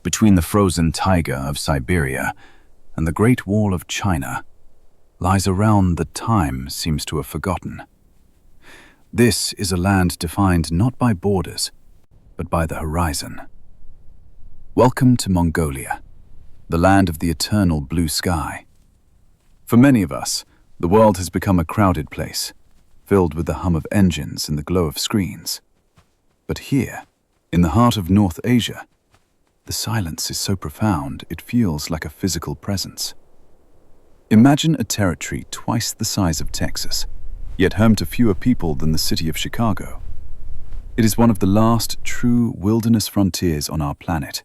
Between the frozen taiga of Siberia and the Great Wall of China lies a realm that time seems to have forgotten. This is a land defined not by borders, but by the horizon. Welcome to Mongolia, the land of the eternal blue sky. For many of us, the world has become a crowded place, filled with the hum of engines and the glow of screens. But here, in the heart of North Asia, the silence is so profound it feels like a physical presence. Imagine a territory twice the size of Texas, yet home to fewer people than the city of Chicago. It is one of the last true wilderness frontiers on our planet,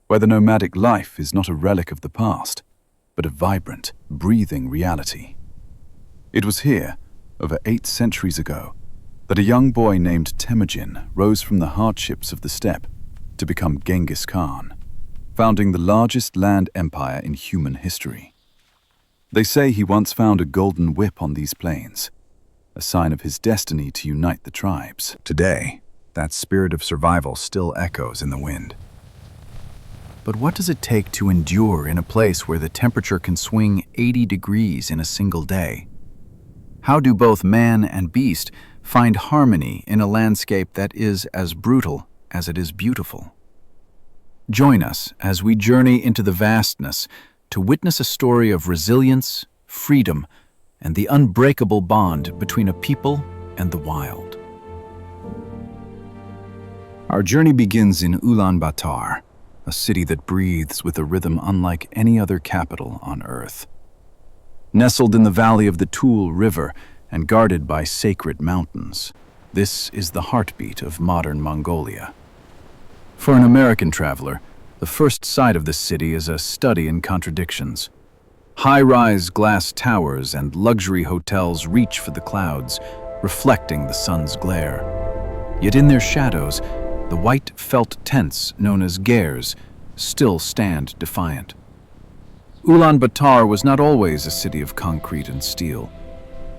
where the nomadic life is not a relic of the past, but a vibrant, breathing reality. It was here, over 8 centuries ago, that a young boy named Temujin rose from the hardships of the steppe to become Genghis Khan, founding the largest land empire in human history. They say he once found a golden whip on these plains, a sign of his destiny to unite the tribes. Today, that spirit of survival still echoes in the wind. But what does it take to endure in a place where the temperature can swing 80 degrees in a single day? How do both man and beast find harmony in a landscape that is as brutal as it is beautiful? Join us as we journey into the vastness to witness a story of resilience, freedom, and the unbreakable bond between a people and the wild. Our journey begins in Ulaanbaatar, a city that breathes with a rhythm unlike any other capital on earth. Nestled in the valley of the Toul River and guarded by sacred mountains, this is the heartbeat of modern Mongolia. For an American traveler, the first sight of this city is a study in contradictions. High-rise glass towers and luxury hotels reach for the clouds, reflecting the sun's glare. Yet in their shadows, the white felt tents known as gers still stand defiant. Ulaanbaatar was not always a city of concrete and steel.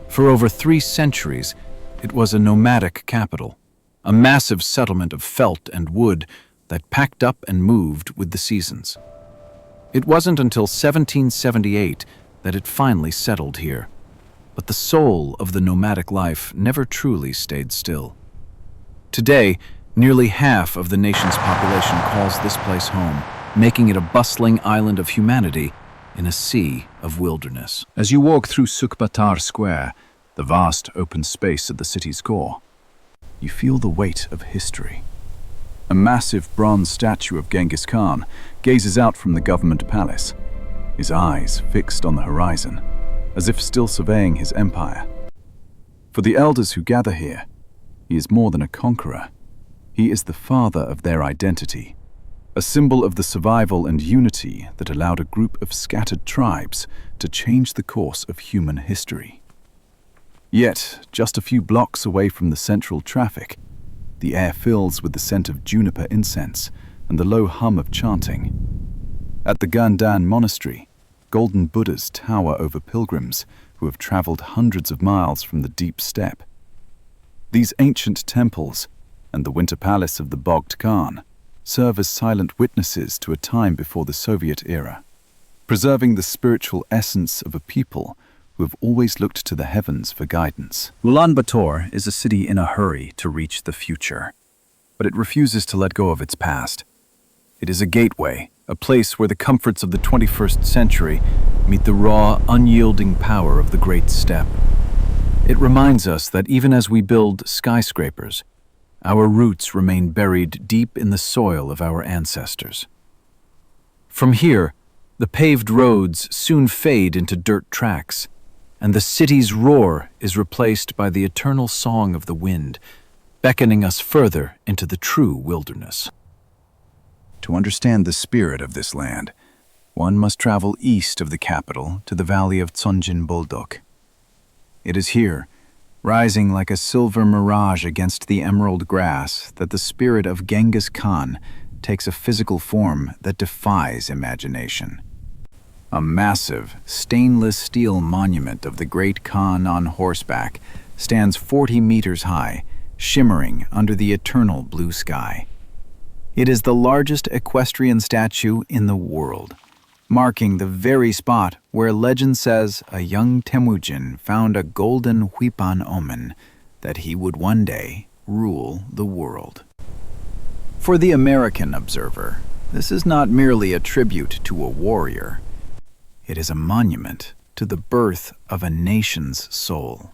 For over 3 centuries, it was a nomadic capital, a massive settlement of felt and wood that packed up and moved with the seasons. It wasn't until 1778 that it finally settled here, but the soul of the nomadic life never truly stayed still. Today, nearly half of the nation's population calls this place home, making it a bustling island of humanity in a sea of wilderness. As you walk through Sukhbatar Square, the vast open space at the city's core, you feel the weight of history. A massive bronze statue of Genghis Khan gazes out from the government palace, his eyes fixed on the horizon, as if still surveying his empire. For the elders who gather here, he is more than a conqueror. He is the father of their identity, a symbol of the survival and unity that allowed a group of scattered tribes to change the course of human history. Yet, just a few blocks away from the central traffic, the air fills with the scent of juniper incense and the low hum of chanting. At the Gandan Monastery, golden Buddhas tower over pilgrims who have traveled hundreds of miles from the deep steppe. These ancient temples and the winter palace of the Bogd Khan serve as silent witnesses to a time before the Soviet era, preserving the spiritual essence of a people who have always looked to the heavens for guidance. Ulaanbaatar is a city in a hurry to reach the future, but it refuses to let go of its past. It is a gateway, a place where the comforts of the 21st century meet the raw, unyielding power of the great steppe. It reminds us that even as we build skyscrapers, our roots remain buried deep in the soil of our ancestors. From here, the paved roads soon fade into dirt tracks, and the city's roar is replaced by the eternal song of the wind, beckoning us further into the true wilderness. To understand the spirit of this land, one must travel east of the capital to the valley of Tsonjin-Boldok. It is here, rising like a silver mirage against the emerald grass, that the spirit of Genghis Khan takes a physical form that defies imagination. A massive, stainless steel monument of the great Khan on horseback stands 40 meters high, shimmering under the eternal blue sky. It is the largest equestrian statue in the world, marking the very spot where legend says a young Temujin found a golden huipan omen that he would one day rule the world. For the American observer, this is not merely a tribute to a warrior. It is a monument to the birth of a nation's soul.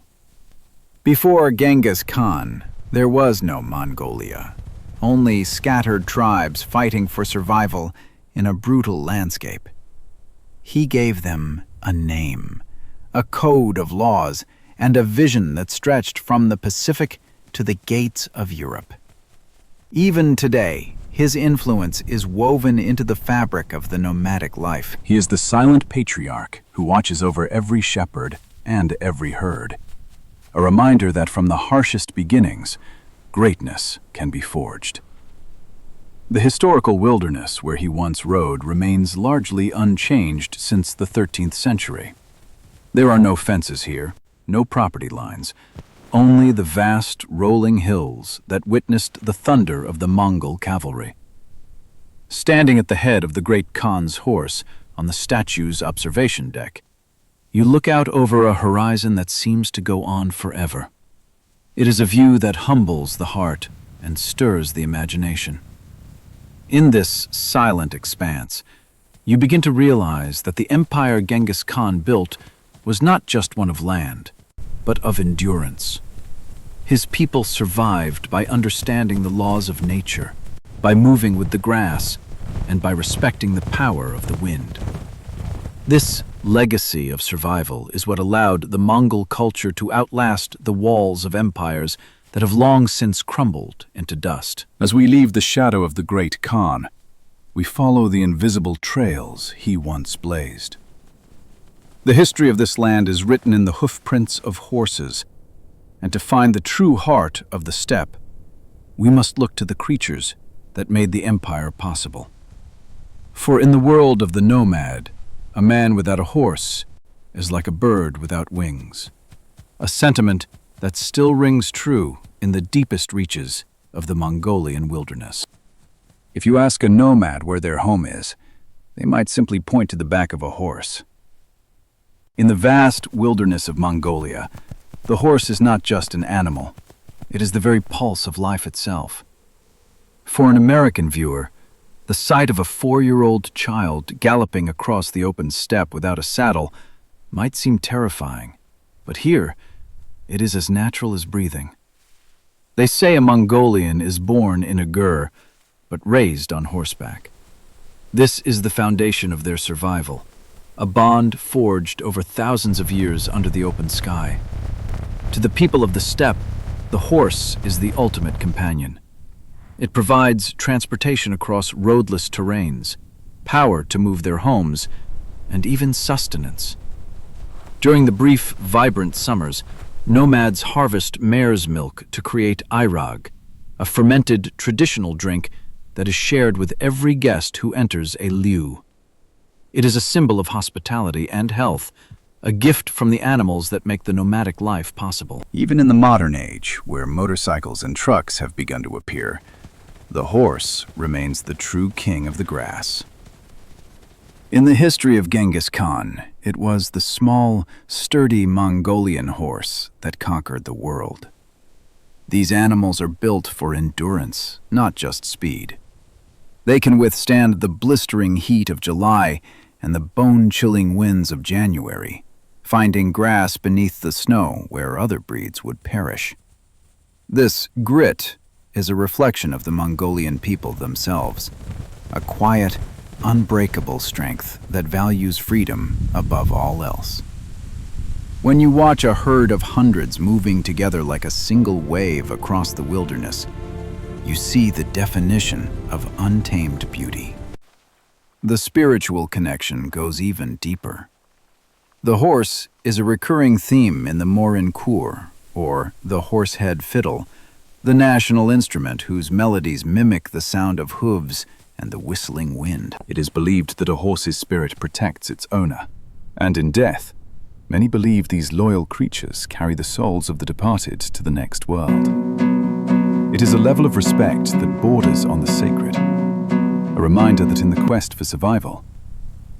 Before Genghis Khan, there was no Mongolia, only scattered tribes fighting for survival in a brutal landscape. He gave them a name, a code of laws, and a vision that stretched from the Pacific to the gates of Europe. Even today, his influence is woven into the fabric of the nomadic life. He is the silent patriarch who watches over every shepherd and every herd. A reminder that from the harshest beginnings, greatness can be forged. The historical wilderness where he once rode remains largely unchanged since the 13th century. There are no fences here, no property lines, only the vast, rolling hills that witnessed the thunder of the Mongol cavalry. Standing at the head of the great Khan's horse on the statue's observation deck, you look out over a horizon that seems to go on forever. It is a view that humbles the heart and stirs the imagination. In this silent expanse, you begin to realize that the empire Genghis Khan built was not just one of land, but of endurance. His people survived by understanding the laws of nature, by moving with the grass, and by respecting the power of the wind. This legacy of survival is what allowed the Mongol culture to outlast the walls of empires that have long since crumbled into dust. As we leave the shadow of the great Khan, we follow the invisible trails he once blazed. The history of this land is written in the hoofprints of horses, and to find the true heart of the steppe, we must look to the creatures that made the empire possible. For in the world of the nomad, a man without a horse is like a bird without wings, a sentiment that still rings true in the deepest reaches of the Mongolian wilderness. If you ask a nomad where their home is, they might simply point to the back of a horse. In the vast wilderness of Mongolia, the horse is not just an animal, it is the very pulse of life itself. For an American viewer, the sight of a 4-year-old child galloping across the open steppe without a saddle might seem terrifying, but here, it is as natural as breathing. They say a Mongolian is born in a gur, but raised on horseback. This is the foundation of their survival, a bond forged over thousands of years under the open sky. To the people of the steppe, the horse is the ultimate companion. It provides transportation across roadless terrains, power to move their homes, and even sustenance. During the brief, vibrant summers, nomads harvest mare's milk to create airag, a fermented traditional drink that is shared with every guest who enters a liu. It is a symbol of hospitality and health, a gift from the animals that make the nomadic life possible. Even in the modern age, where motorcycles and trucks have begun to appear, the horse remains the true king of the grass. In the history of Genghis Khan, it was the small, sturdy Mongolian horse that conquered the world. These animals are built for endurance, not just speed. They can withstand the blistering heat of July and the bone-chilling winds of January, finding grass beneath the snow where other breeds would perish. This grit is a reflection of the Mongolian people themselves, a quiet, unbreakable strength that values freedom above all else. When you watch a herd of hundreds moving together like a single wave across the wilderness, you see the definition of untamed beauty. The spiritual connection goes even deeper. The horse is a recurring theme in the Morin Kur, or the horsehead fiddle, the national instrument whose melodies mimic the sound of hooves and the whistling wind. It is believed that a horse's spirit protects its owner, and in death, many believe these loyal creatures carry the souls of the departed to the next world. It is a level of respect that borders on the sacred. A reminder that in the quest for survival,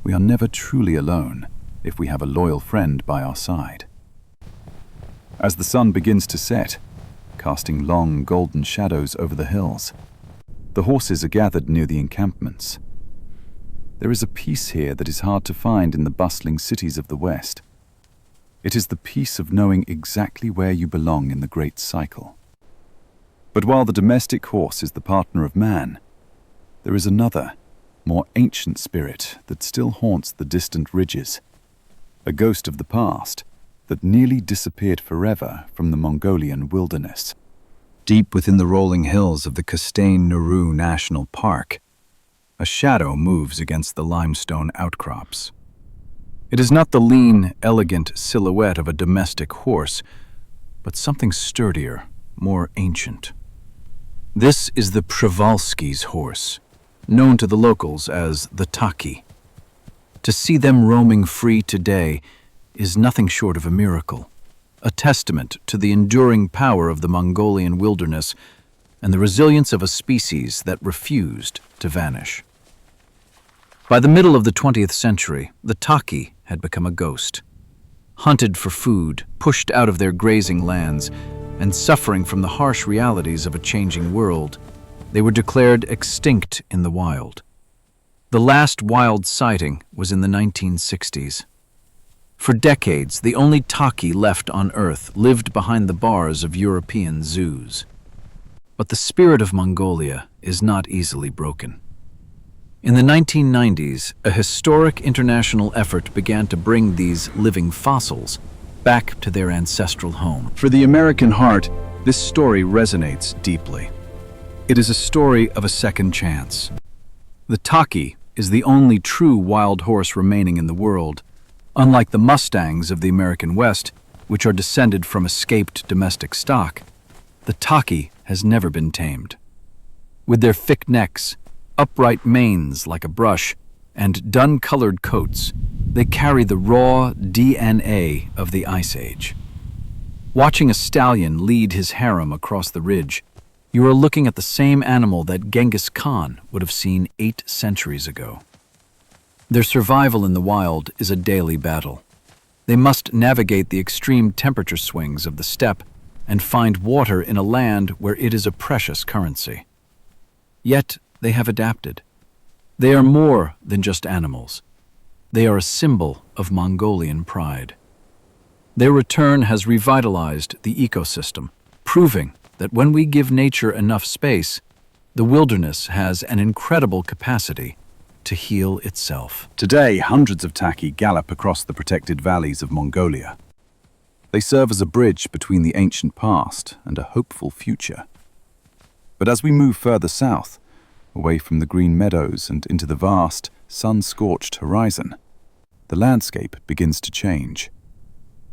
we are never truly alone if we have a loyal friend by our side. As the sun begins to set, casting long golden shadows over the hills, the horses are gathered near the encampments. There is a peace here that is hard to find in the bustling cities of the West. It is the peace of knowing exactly where you belong in the great cycle. But while the domestic horse is the partner of man, there is another, more ancient spirit that still haunts the distant ridges, a ghost of the past that nearly disappeared forever from the Mongolian wilderness. Deep within the rolling hills of the Kastane Naru National Park, a shadow moves against the limestone outcrops. It is not the lean, elegant silhouette of a domestic horse, but something sturdier, more ancient. This is the Przewalski's horse, known to the locals as the Taki. To see them roaming free today is nothing short of a miracle, a testament to the enduring power of the Mongolian wilderness and the resilience of a species that refused to vanish. By the middle of the 20th century, the Taki had become a ghost. Hunted for food, pushed out of their grazing lands, and suffering from the harsh realities of a changing world, they were declared extinct in the wild. The last wild sighting was in the 1960s. For decades, the only Taki left on Earth lived behind the bars of European zoos. But the spirit of Mongolia is not easily broken. In the 1990s, a historic international effort began to bring these living fossils back to their ancestral home. For the American heart, this story resonates deeply. It is a story of a second chance. The Taki is the only true wild horse remaining in the world, unlike the Mustangs of the American West, which are descended from escaped domestic stock. The Taki has never been tamed. With their thick necks, upright manes like a brush, and dun-colored coats, they carry the raw DNA of the Ice Age. Watching a stallion lead his harem across the ridge, you are looking at the same animal that Genghis Khan would have seen 8 centuries ago. Their survival in the wild is a daily battle. They must navigate the extreme temperature swings of the steppe and find water in a land where it is a precious currency. Yet they have adapted. They are more than just animals. They are a symbol of Mongolian pride. Their return has revitalized the ecosystem, proving that when we give nature enough space, the wilderness has an incredible capacity to heal itself. Today, hundreds of Taki gallop across the protected valleys of Mongolia. They serve as a bridge between the ancient past and a hopeful future. But as we move further south, away from the green meadows and into the vast, sun-scorched horizon, the landscape begins to change.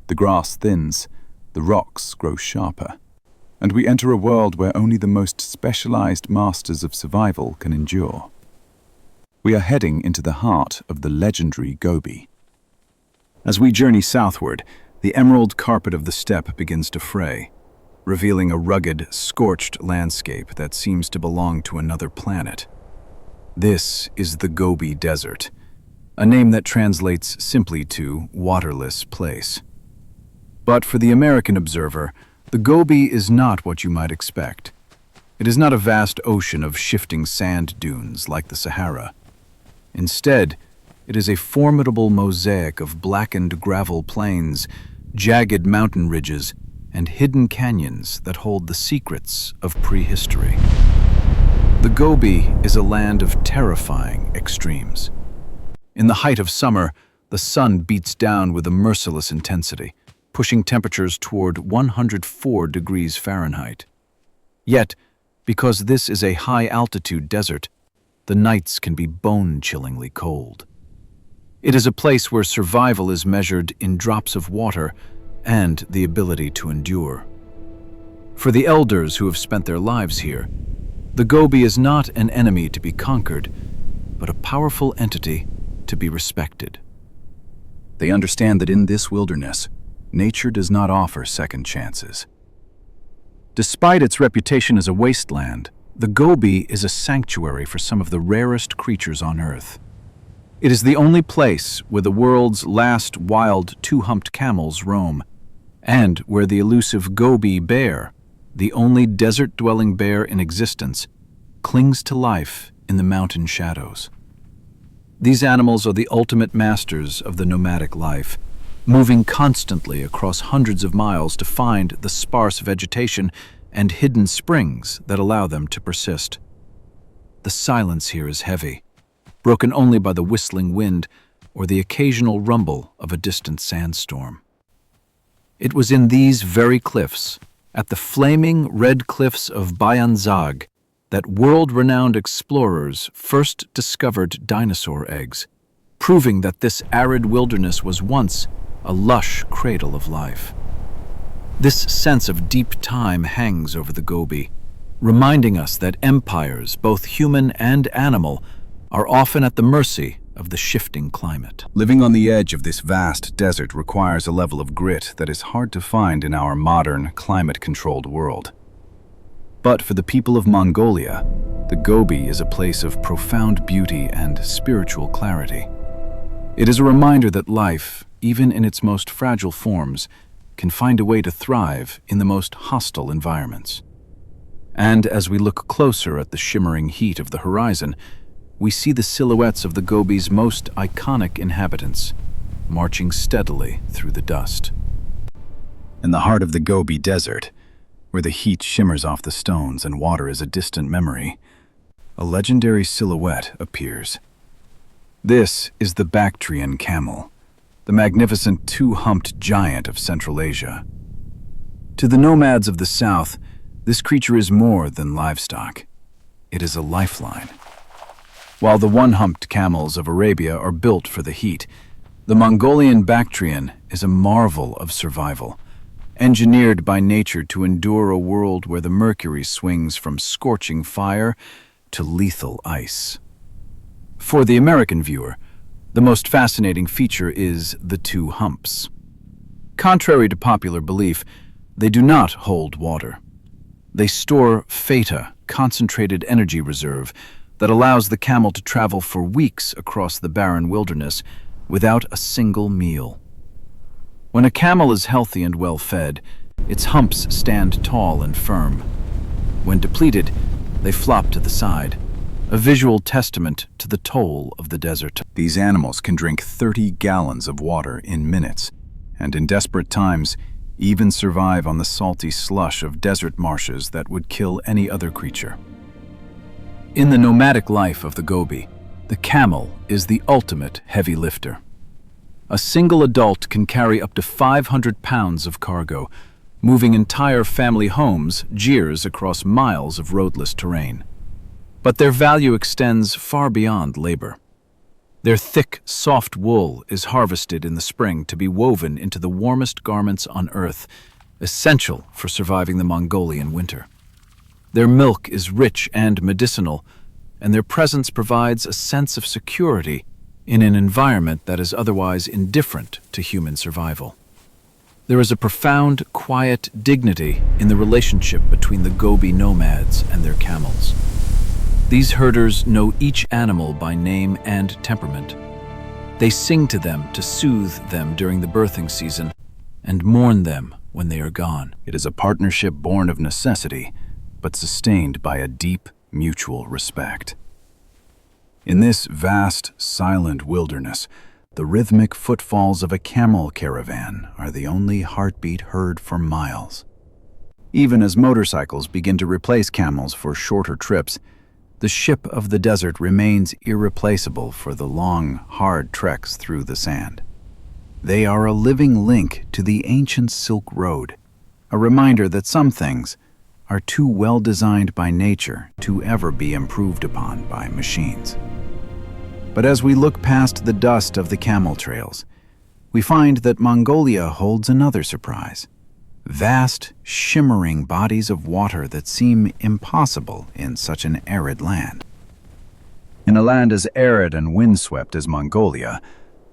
The grass thins, the rocks grow sharper, and we enter a world where only the most specialized masters of survival can endure. We are heading into the heart of the legendary Gobi. As we journey southward, the emerald carpet of the steppe begins to fray, revealing a rugged, scorched landscape that seems to belong to another planet. This is the Gobi Desert, a name that translates simply to waterless place. But for the American observer, the Gobi is not what you might expect. It is not a vast ocean of shifting sand dunes like the Sahara. Instead, it is a formidable mosaic of blackened gravel plains, jagged mountain ridges, and hidden canyons that hold the secrets of prehistory. The Gobi is a land of terrifying extremes. In the height of summer, the sun beats down with a merciless intensity, pushing temperatures toward 104 degrees Fahrenheit. Yet, because this is a high-altitude desert, the nights can be bone-chillingly cold. It is a place where survival is measured in drops of water and the ability to endure. For the elders who have spent their lives here, the Gobi is not an enemy to be conquered, but a powerful entity to be respected. They understand that in this wilderness, nature does not offer second chances. Despite its reputation as a wasteland, The Gobi is a sanctuary for some of the rarest creatures on Earth. It is the only place where the world's last wild two-humped camels roam, and where the elusive Gobi bear, the only desert-dwelling bear in existence, clings to life in the mountain shadows. These animals are the ultimate masters of the nomadic life, moving constantly across hundreds of miles to find the sparse vegetation and hidden springs that allow them to persist. The silence here is heavy, broken only by the whistling wind or the occasional rumble of a distant sandstorm. It was in these very cliffs, at the flaming red cliffs of Bayan Zag, that world-renowned explorers first discovered dinosaur eggs, proving that this arid wilderness was once a lush cradle of life. This sense of deep time hangs over the Gobi, reminding us that empires, both human and animal, are often at the mercy of the shifting climate. Living on the edge of this vast desert requires a level of grit that is hard to find in our modern, climate-controlled world. But for the people of Mongolia, the Gobi is a place of profound beauty and spiritual clarity. It is a reminder that life, even in its most fragile forms, can find a way to thrive in the most hostile environments. And as we look closer at the shimmering heat of the horizon, we see the silhouettes of the Gobi's most iconic inhabitants, marching steadily through the dust. In the heart of the Gobi Desert, where the heat shimmers off the stones and water is a distant memory, a legendary silhouette appears. This is the Bactrian camel, the magnificent two-humped giant of Central Asia. To the nomads of the south, this creature is more than livestock. It is a lifeline. While the one-humped camels of Arabia are built for the heat, the Mongolian Bactrian is a marvel of survival, engineered by nature to endure a world where the mercury swings from scorching fire to lethal ice. For the American viewer, the most fascinating feature is the two humps. Contrary to popular belief, they do not hold water. They store Feta, concentrated energy reserve, that allows the camel to travel for weeks across the barren wilderness without a single meal. When a camel is healthy and well-fed, its humps stand tall and firm. When depleted, they flop to the side, a visual testament to the toll of the desert. These animals can drink 30 gallons of water in minutes, and in desperate times, even survive on the salty slush of desert marshes that would kill any other creature. In the nomadic life of the Gobi, the camel is the ultimate heavy lifter. A single adult can carry up to 500 pounds of cargo, moving entire family homes jeers across miles of roadless terrain. But their value extends far beyond labor. Their thick, soft wool is harvested in the spring to be woven into the warmest garments on earth, essential for surviving the Mongolian winter. Their milk is rich and medicinal, and their presence provides a sense of security in an environment that is otherwise indifferent to human survival. There is a profound, quiet dignity in the relationship between the Gobi nomads and their camels. These herders know each animal by name and temperament. They sing to them to soothe them during the birthing season and mourn them when they are gone. It is a partnership born of necessity, but sustained by a deep, mutual respect. In this vast, silent wilderness, the rhythmic footfalls of a camel caravan are the only heartbeat heard for miles. Even as motorcycles begin to replace camels for shorter trips, the ship of the desert remains irreplaceable for the long, hard treks through the sand. They are a living link to the ancient Silk Road, a reminder that some things are too well designed by nature to ever be improved upon by machines. But as we look past the dust of the camel trails, we find that Mongolia holds another surprise. Vast, shimmering bodies of water that seem impossible in such an arid land. In a land as arid and windswept as Mongolia,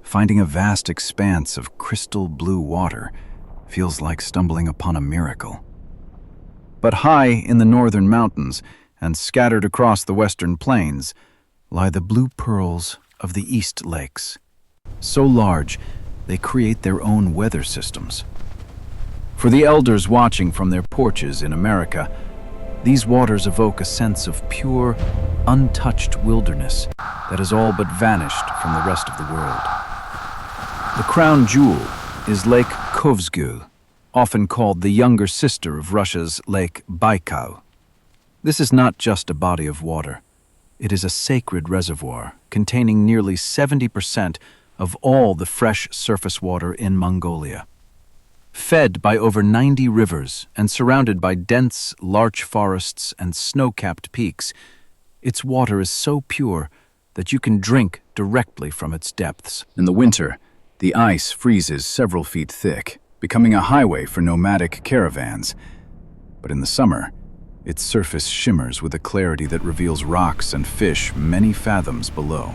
finding a vast expanse of crystal blue water feels like stumbling upon a miracle. But high in the northern mountains, and scattered across the western plains lie the blue pearls of the East Lakes. So large, they create their own weather systems. For the elders watching from their porches in America, these waters evoke a sense of pure, untouched wilderness that has all but vanished from the rest of the world. The crown jewel is Lake Kovsgul, often called the younger sister of Russia's Lake Baikal. This is not just a body of water. It is a sacred reservoir containing nearly 70% of all the fresh surface water in Mongolia. Fed by over 90 rivers and surrounded by dense larch forests and snow-capped peaks, its water is so pure that you can drink directly from its depths. In the winter, the ice freezes several feet thick, becoming a highway for nomadic caravans. But in the summer, its surface shimmers with a clarity that reveals rocks and fish many fathoms below.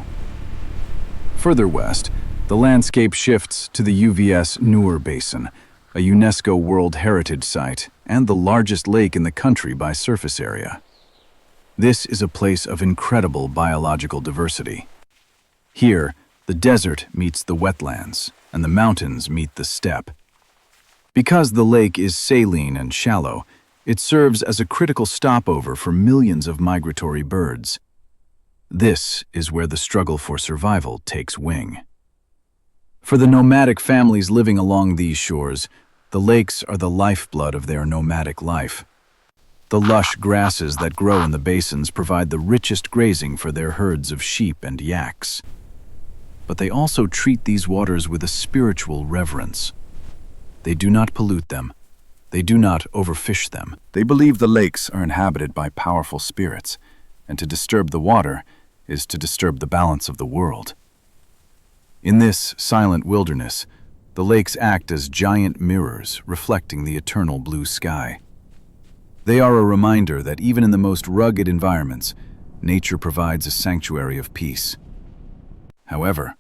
Further west, the landscape shifts to the UVS Nur Basin, a UNESCO World Heritage Site and the largest lake in the country by surface area. This is a place of incredible biological diversity. Here, the desert meets the wetlands, and the mountains meet the steppe. Because the lake is saline and shallow, it serves as a critical stopover for millions of migratory birds. This is where the struggle for survival takes wing. For the nomadic families living along these shores, the lakes are the lifeblood of their nomadic life. The lush grasses that grow in the basins provide the richest grazing for their herds of sheep and yaks. But they also treat these waters with a spiritual reverence. They do not pollute them. They do not overfish them. They believe the lakes are inhabited by powerful spirits, and to disturb the water is to disturb the balance of the world. In this silent wilderness, the lakes act as giant mirrors reflecting the eternal blue sky. They are a reminder that even in the most rugged environments, nature provides a sanctuary of peace. However,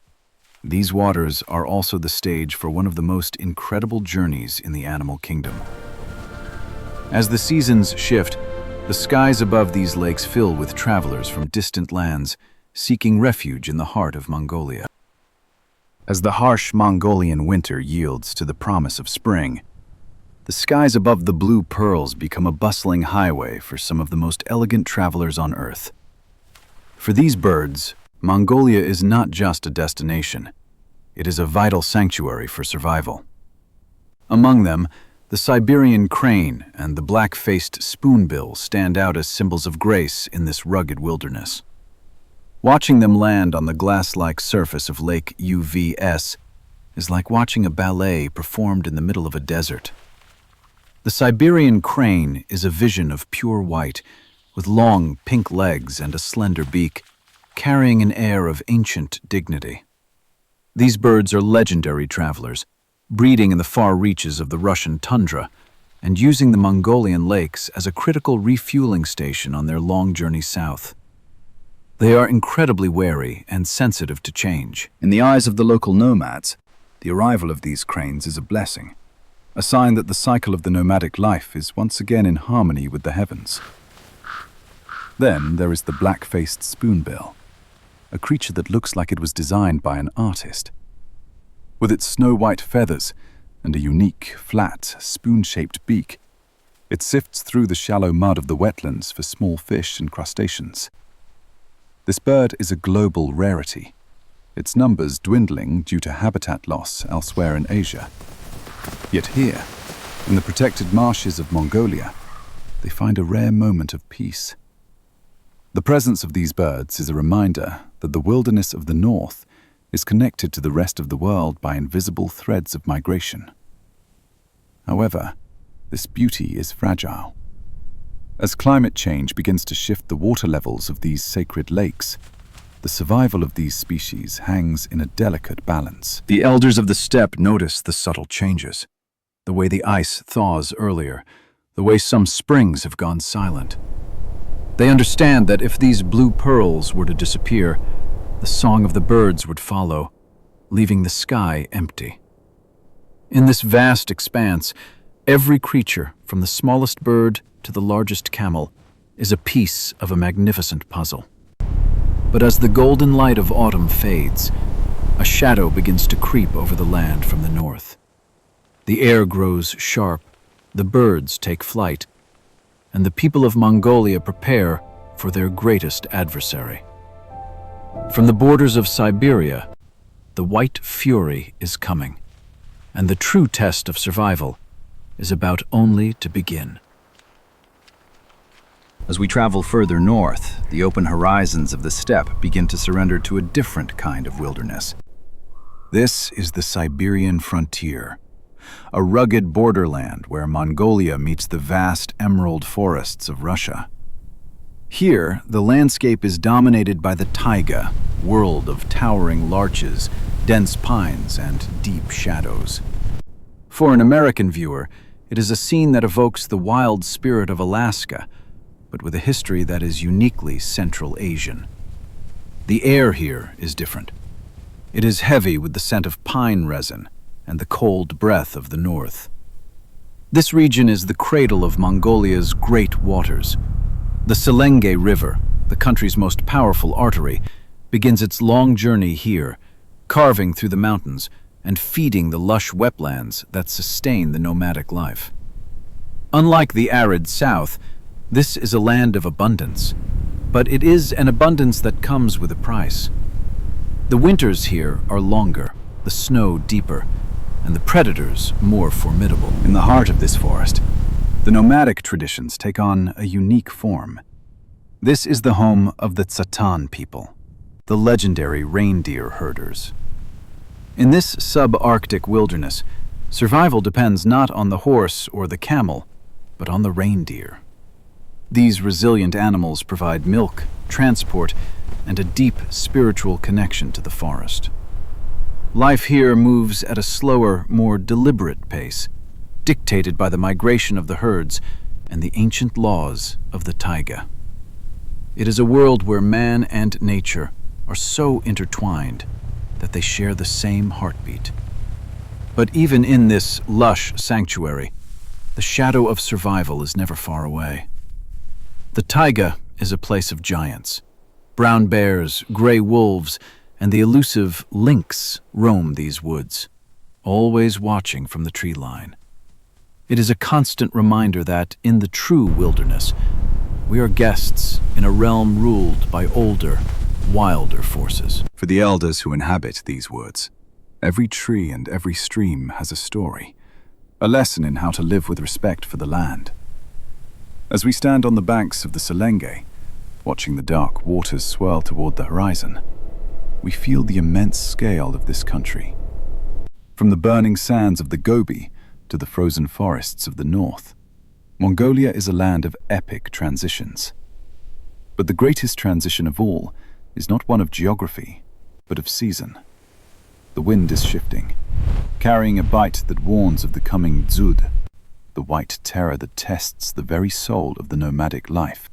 these waters are also the stage for one of the most incredible journeys in the animal kingdom. As the seasons shift, the skies above these lakes fill with travelers from distant lands seeking refuge in the heart of Mongolia. As the harsh Mongolian winter yields to the promise of spring, the skies above the blue pearls become a bustling highway for some of the most elegant travelers on Earth. For these birds, Mongolia is not just a destination. It is a vital sanctuary for survival. Among them, the Siberian crane and the black-faced spoonbill stand out as symbols of grace in this rugged wilderness. Watching them land on the glass-like surface of Lake UVS is like watching a ballet performed in the middle of a desert. The Siberian crane is a vision of pure white, with long pink legs and a slender beak, carrying an air of ancient dignity. These birds are legendary travelers, breeding in the far reaches of the Russian tundra and using the Mongolian lakes as a critical refueling station on their long journey south. They are incredibly wary and sensitive to change. In the eyes of the local nomads, the arrival of these cranes is a blessing, a sign that the cycle of the nomadic life is once again in harmony with the heavens. Then there is the black-faced spoonbill, a creature that looks like it was designed by an artist. With its snow-white feathers and a unique, flat, spoon-shaped beak, it sifts through the shallow mud of the wetlands for small fish and crustaceans. This bird is a global rarity, its numbers dwindling due to habitat loss elsewhere in Asia. Yet here, in the protected marshes of Mongolia, they find a rare moment of peace. The presence of these birds is a reminder that the wilderness of the north is connected to the rest of the world by invisible threads of migration. However, this beauty is fragile. As climate change begins to shift the water levels of these sacred lakes, the survival of these species hangs in a delicate balance. The elders of the steppe notice the subtle changes, the way the ice thaws earlier, the way some springs have gone silent. They understand that if these blue pearls were to disappear, the song of the birds would follow, leaving the sky empty. In this vast expanse, every creature, from the smallest bird to the largest camel, is a piece of a magnificent puzzle. But as the golden light of autumn fades, a shadow begins to creep over the land from the north. The air grows sharp, the birds take flight, and the people of Mongolia prepare for their greatest adversary. From the borders of Siberia, the white fury is coming, and the true test of survival is about only to begin. As we travel further north, the open horizons of the steppe begin to surrender to a different kind of wilderness. This is the Siberian frontier, a rugged borderland where Mongolia meets the vast emerald forests of Russia. Here, the landscape is dominated by the taiga, world of towering larches, dense pines, and deep shadows. For an American viewer, it is a scene that evokes the wild spirit of Alaska, but with a history that is uniquely Central Asian. The air here is different. It is heavy with the scent of pine resin and the cold breath of the north. This region is the cradle of Mongolia's great waters. The Selenge River, the country's most powerful artery, begins its long journey here, carving through the mountains and feeding the lush wetlands that sustain the nomadic life. Unlike the arid south, this is a land of abundance, but it is an abundance that comes with a price. The winters here are longer, the snow deeper, and the predators more formidable. In the heart of this forest, the nomadic traditions take on a unique form. This is the home of the Tsatan people, the legendary reindeer herders. In this subarctic wilderness, survival depends not on the horse or the camel, but on the reindeer. These resilient animals provide milk, transport, and a deep spiritual connection to the forest. Life here moves at a slower, more deliberate pace, dictated by the migration of the herds and the ancient laws of the taiga. It is a world where man and nature are so intertwined that they share the same heartbeat. But even in this lush sanctuary, the shadow of survival is never far away. The taiga is a place of giants. Brown bears, gray wolves, and the elusive lynx roam these woods, always watching from the tree line. It is a constant reminder that, in the true wilderness, we are guests in a realm ruled by older, wilder forces. For the elders who inhabit these woods, every tree and every stream has a story, a lesson in how to live with respect for the land. As we stand on the banks of the Selenge, watching the dark waters swirl toward the horizon, we feel the immense scale of this country. From the burning sands of the Gobi to the frozen forests of the north, Mongolia is a land of epic transitions. But the greatest transition of all is not one of geography, but of season. The wind is shifting, carrying a bite that warns of the coming Dzud, the white terror that tests the very soul of the nomadic life.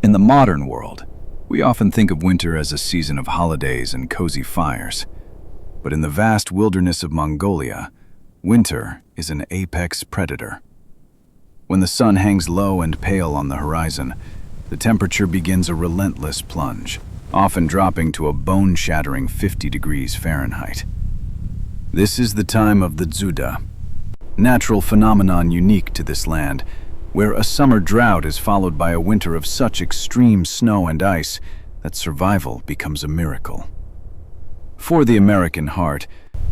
In the modern world, we often think of winter as a season of holidays and cozy fires. But in the vast wilderness of Mongolia, winter is an apex predator. When the sun hangs low and pale on the horizon, the temperature begins a relentless plunge, often dropping to a bone-shattering 50 degrees Fahrenheit. This is the time of the Dzuda, natural phenomenon unique to this land, where a summer drought is followed by a winter of such extreme snow and ice that survival becomes a miracle. For the American heart,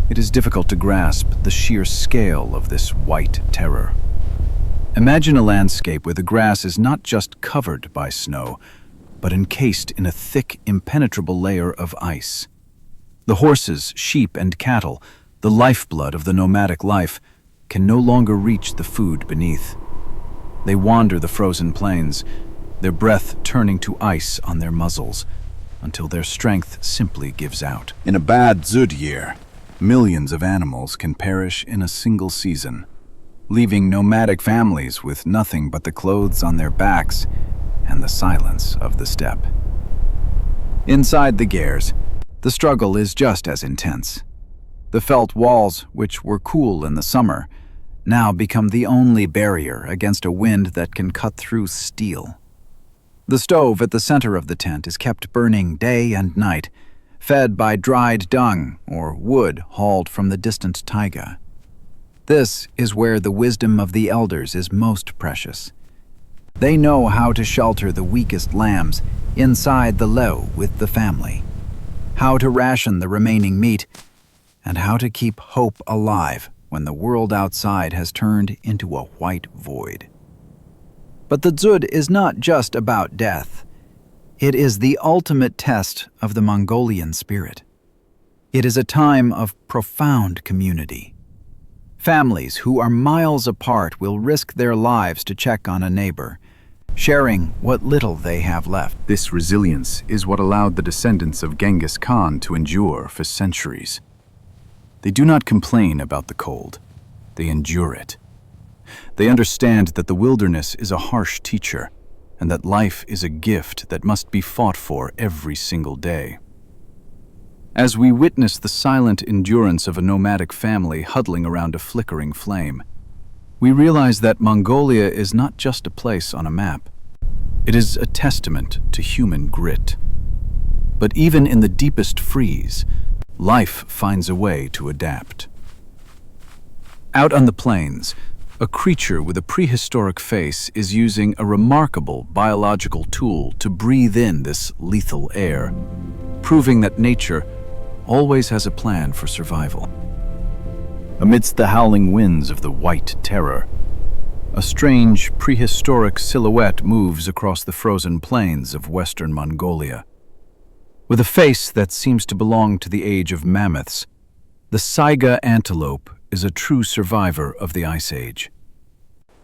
it is difficult to grasp the sheer scale of this white terror. Imagine a landscape where the grass is not just covered by snow, but encased in a thick, impenetrable layer of ice. The horses, sheep, and cattle, the lifeblood of the nomadic life, can no longer reach the food beneath. They wander the frozen plains, their breath turning to ice on their muzzles, until their strength simply gives out. In a bad Dzud year, millions of animals can perish in a single season, leaving nomadic families with nothing but the clothes on their backs and the silence of the steppe. Inside the gers, the struggle is just as intense. The felt walls, which were cool in the summer, now become the only barrier against a wind that can cut through steel. The stove at the center of the tent is kept burning day and night, fed by dried dung or wood hauled from the distant taiga. This is where the wisdom of the elders is most precious. They know how to shelter the weakest lambs inside the leu with the family, how to ration the remaining meat, and how to keep hope alive when the world outside has turned into a white void. But the Dzud is not just about death. It is the ultimate test of the Mongolian spirit. It is a time of profound community. Families who are miles apart will risk their lives to check on a neighbor, sharing what little they have left. This resilience is what allowed the descendants of Genghis Khan to endure for centuries. They do not complain about the cold. They endure it. They understand that the wilderness is a harsh teacher, and that life is a gift that must be fought for every single day. As we witness the silent endurance of a nomadic family huddling around a flickering flame, we realize that Mongolia is not just a place on a map. It is a testament to human grit. But even in the deepest freeze, life finds a way to adapt. Out on the plains, a creature with a prehistoric face is using a remarkable biological tool to breathe in this lethal air, proving that nature always has a plan for survival. Amidst the howling winds of the White Terror, a strange prehistoric silhouette moves across the frozen plains of western Mongolia. With a face that seems to belong to the age of mammoths, the saiga antelope is a true survivor of the Ice Age.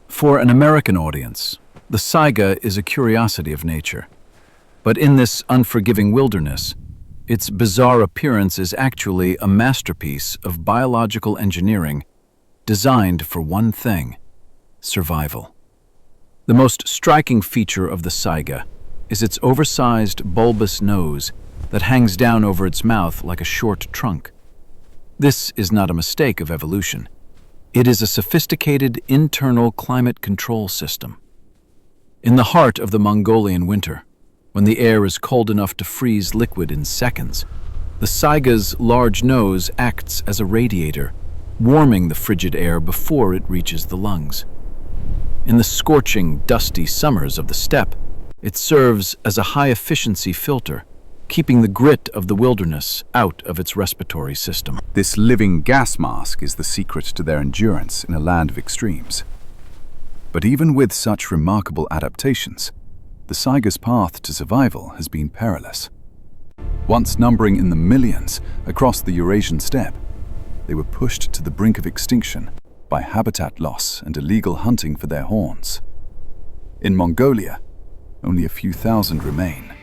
For an American audience, the saiga is a curiosity of nature. But in this unforgiving wilderness, its bizarre appearance is actually a masterpiece of biological engineering designed for one thing: survival. The most striking feature of the saiga is its oversized, bulbous nose that hangs down over its mouth like a short trunk. This is not a mistake of evolution. It is a sophisticated internal climate control system. In the heart of the Mongolian winter, when the air is cold enough to freeze liquid in seconds, the saiga's large nose acts as a radiator, warming the frigid air before it reaches the lungs. In the scorching, dusty summers of the steppe, it serves as a high-efficiency filter, keeping the grit of the wilderness out of its respiratory system. This living gas mask is the secret to their endurance in a land of extremes. But even with such remarkable adaptations, the saiga's path to survival has been perilous. Once numbering in the millions across the Eurasian steppe, they were pushed to the brink of extinction by habitat loss and illegal hunting for their horns. In Mongolia, only a few thousand remain,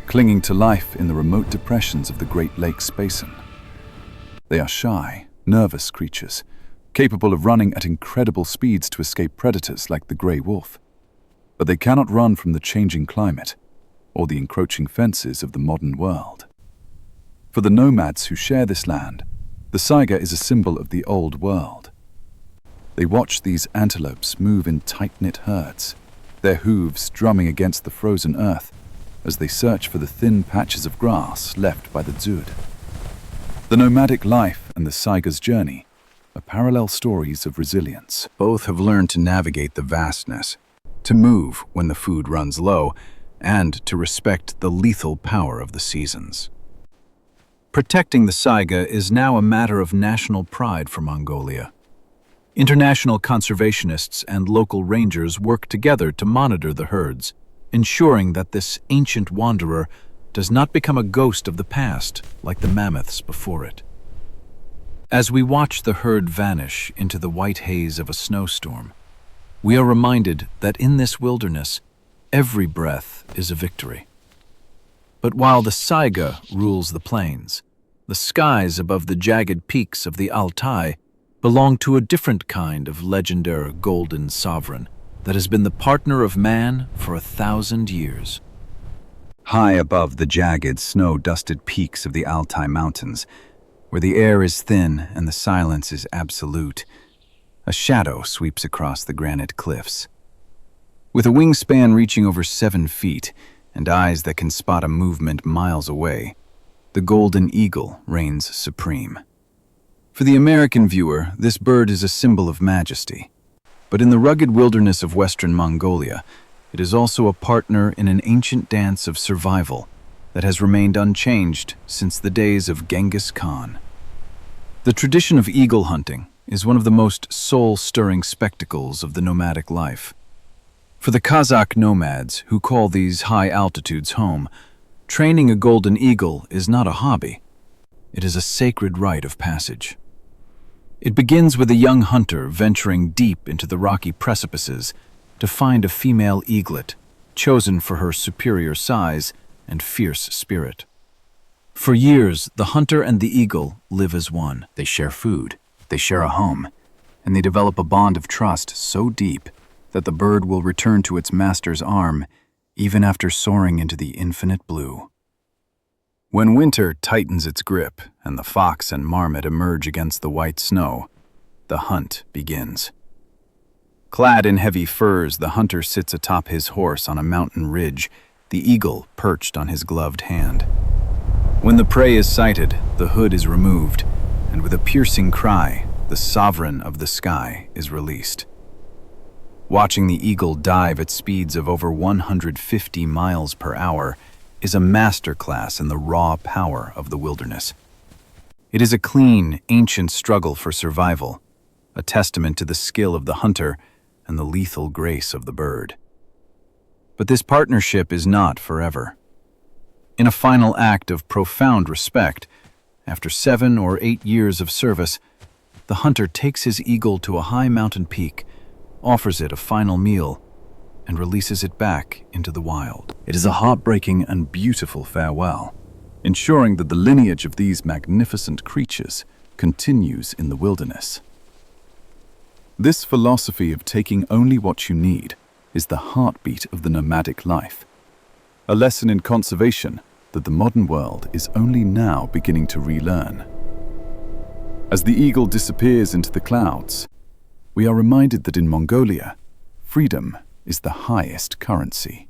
clinging to life in the remote depressions of the Great Lakes Basin. They are shy, nervous creatures, capable of running at incredible speeds to escape predators like the grey wolf. But they cannot run from the changing climate or the encroaching fences of the modern world. For the nomads who share this land, the saiga is a symbol of the old world. They watch these antelopes move in tight-knit herds, their hooves drumming against the frozen earth as they search for the thin patches of grass left by the Dzud. The nomadic life and the saiga's journey are parallel stories of resilience. Both have learned to navigate the vastness, to move when the food runs low, and to respect the lethal power of the seasons. Protecting the saiga is now a matter of national pride for Mongolia. International conservationists and local rangers work together to monitor the herds, ensuring that this ancient wanderer does not become a ghost of the past like the mammoths before it. As we watch the herd vanish into the white haze of a snowstorm, we are reminded that in this wilderness, every breath is a victory. But while the saiga rules the plains, the skies above the jagged peaks of the Altai belong to a different kind of legendary golden sovereign that has been the partner of man for 1,000 years. High above the jagged, snow-dusted peaks of the Altai Mountains, where the air is thin and the silence is absolute, A shadow sweeps across the granite cliffs. With a wingspan reaching over 7 feet and eyes that can spot a movement miles away, the golden eagle reigns supreme. For the American viewer, this bird is a symbol of majesty. But in the rugged wilderness of western Mongolia, it is also a partner in an ancient dance of survival that has remained unchanged since the days of Genghis Khan. The tradition of eagle hunting is one of the most soul-stirring spectacles of the nomadic life. For the Kazakh nomads who call these high altitudes home, training a golden eagle is not a hobby. It is a sacred rite of passage. It begins with a young hunter venturing deep into the rocky precipices to find a female eaglet, chosen for her superior size and fierce spirit. For years, the hunter and the eagle live as one. They share food, they share a home, and they develop a bond of trust so deep that the bird will return to its master's arm even after soaring into the infinite blue. When winter tightens its grip and the fox and marmot emerge against the white snow, the hunt begins. Clad in heavy furs, the hunter sits atop his horse on a mountain ridge, the eagle perched on his gloved hand. When the prey is sighted, the hood is removed, and with a piercing cry, the sovereign of the sky is released. Watching the eagle dive at speeds of over 150 miles per hour is a masterclass in the raw power of the wilderness. It is a clean, ancient struggle for survival, a testament to the skill of the hunter and the lethal grace of the bird. But this partnership is not forever. In a final act of profound respect, after 7 or 8 years of service, the hunter takes his eagle to a high mountain peak, offers it a final meal, and releases it back into the wild. It is a heartbreaking and beautiful farewell, ensuring that the lineage of these magnificent creatures continues in the wilderness. This philosophy of taking only what you need is the heartbeat of the nomadic life, a lesson in conservation that the modern world is only now beginning to relearn. As the eagle disappears into the clouds, we are reminded that in Mongolia, freedom is the highest currency.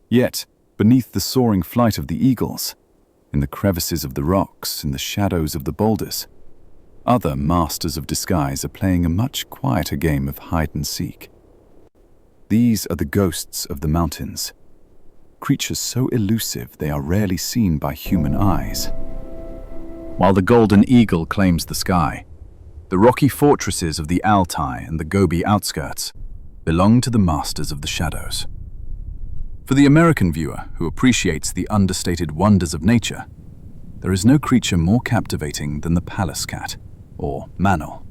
Yet, beneath the soaring flight of the eagles, in the crevices of the rocks, in the shadows of the boulders, other masters of disguise are playing a much quieter game of hide-and-seek. These are the ghosts of the mountains, creatures so elusive they are rarely seen by human eyes. While the golden eagle claims the sky, the rocky fortresses of the Altai and the Gobi outskirts belong to the masters of the shadows. For the American viewer who appreciates the understated wonders of nature, there is no creature more captivating than the palace cat, or mano.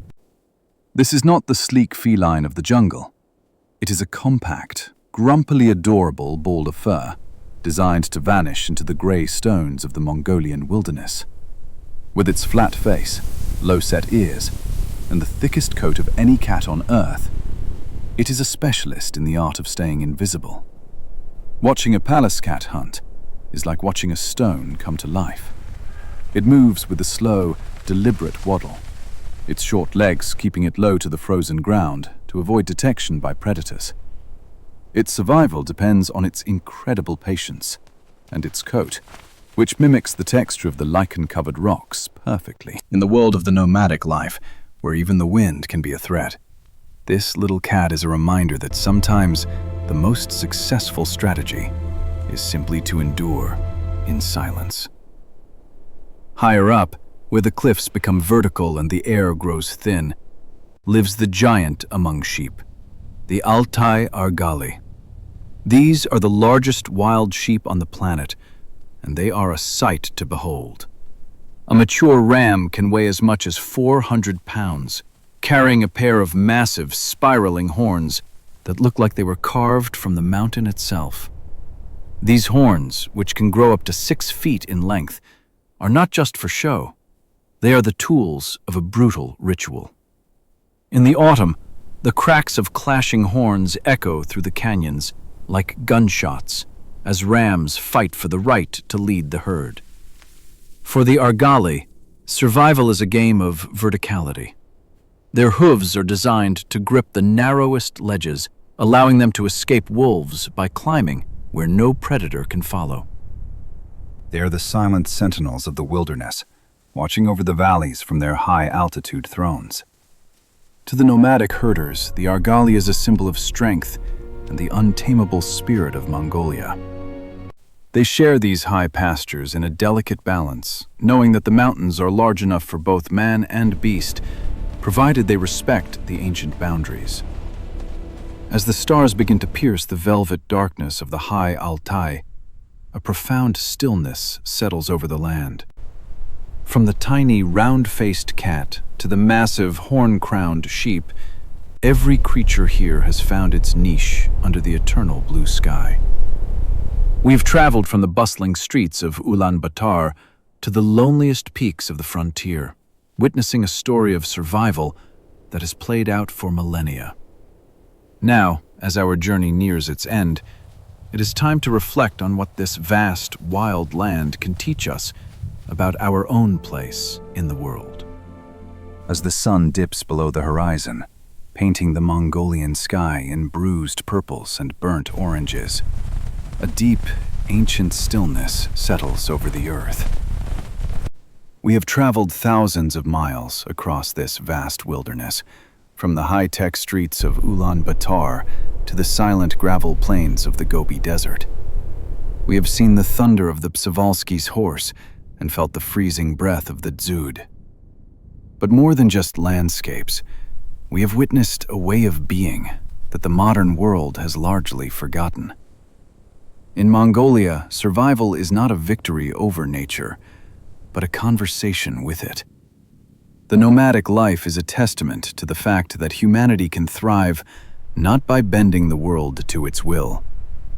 This is not the sleek feline of the jungle. It is a compact, grumpily adorable ball of fur, designed to vanish into the grey stones of the Mongolian wilderness. With its flat face, low-set ears, and the thickest coat of any cat on Earth, it is a specialist in the art of staying invisible. Watching a palace cat hunt is like watching a stone come to life. It moves with a slow, deliberate waddle, its short legs keeping it low to the frozen ground to avoid detection by predators. Its survival depends on its incredible patience and its coat, which mimics the texture of the lichen-covered rocks perfectly. In the world of the nomadic life, where even the wind can be a threat, this little cat is a reminder that sometimes the most successful strategy is simply to endure in silence. Higher up, where the cliffs become vertical and the air grows thin, lives the giant among sheep, the Altai Argali. These are the largest wild sheep on the planet, and they are a sight to behold. A mature ram can weigh as much as 400 pounds, carrying a pair of massive, spiraling horns that look like they were carved from the mountain itself. These horns, which can grow up to 6 feet in length, are not just for show. They are the tools of a brutal ritual. In the autumn, the cracks of clashing horns echo through the canyons like gunshots as rams fight for the right to lead the herd. For the Argali, survival is a game of verticality. Their hooves are designed to grip the narrowest ledges, allowing them to escape wolves by climbing where no predator can follow. They are the silent sentinels of the wilderness, watching over the valleys from their high-altitude thrones. To the nomadic herders, the argali is a symbol of strength and the untamable spirit of Mongolia. They share these high pastures in a delicate balance, knowing that the mountains are large enough for both man and beast, provided they respect the ancient boundaries. As the stars begin to pierce the velvet darkness of the high Altai, a profound stillness settles over the land. From the tiny, round-faced cat to the massive, horn-crowned sheep, every creature here has found its niche under the eternal blue sky. We've traveled from the bustling streets of Ulaanbaatar to the loneliest peaks of the frontier, witnessing a story of survival that has played out for millennia. Now, as our journey nears its end, it is time to reflect on what this vast, wild land can teach us about our own place in the world. As the sun dips below the horizon, painting the Mongolian sky in bruised purples and burnt oranges, a deep, ancient stillness settles over the earth. We have traveled thousands of miles across this vast wilderness, from the high-tech streets of Ulaanbaatar to the silent gravel plains of the Gobi Desert. We have seen the thunder of the Przewalski's horse and felt the freezing breath of the Dzud. But more than just landscapes, we have witnessed a way of being that the modern world has largely forgotten. In Mongolia, survival is not a victory over nature, but a conversation with it. The nomadic life is a testament to the fact that humanity can thrive not by bending the world to its will,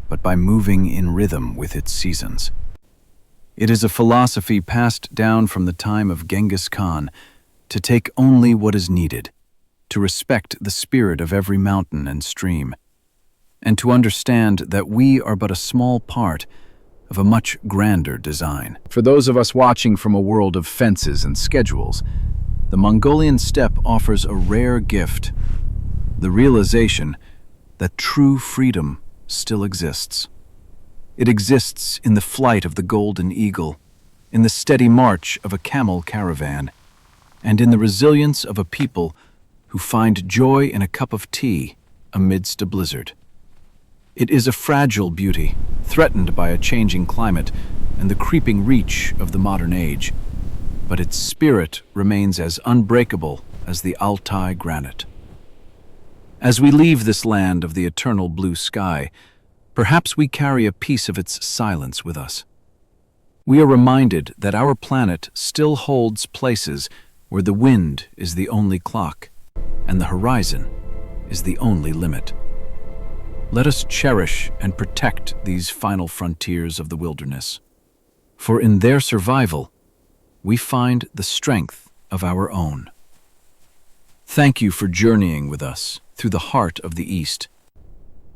but by moving in rhythm with its seasons. It is a philosophy passed down from the time of Genghis Khan to take only what is needed, to respect the spirit of every mountain and stream, and to understand that we are but a small part of a much grander design. For those of us watching from a world of fences and schedules, the Mongolian steppe offers a rare gift, the realization that true freedom still exists. It exists in the flight of the golden eagle, in the steady march of a camel caravan, and in the resilience of a people who find joy in a cup of tea amidst a blizzard. It is a fragile beauty, threatened by a changing climate and the creeping reach of the modern age, but its spirit remains as unbreakable as the Altai granite. As we leave this land of the eternal blue sky, perhaps we carry a piece of its silence with us. We are reminded that our planet still holds places where the wind is the only clock and the horizon is the only limit. Let us cherish and protect these final frontiers of the wilderness, for in their survival, we find the strength of our own. Thank you for journeying with us through the heart of the East.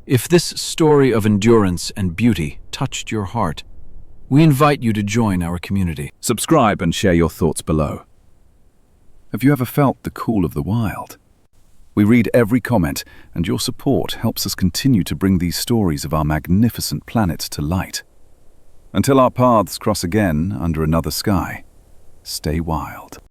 If this story of endurance and beauty touched your heart, we invite you to join our community. Subscribe and share your thoughts below. Have you ever felt the cool of the wild? We read every comment, and your support helps us continue to bring these stories of our magnificent planet to light. Until our paths cross again under another sky, stay wild.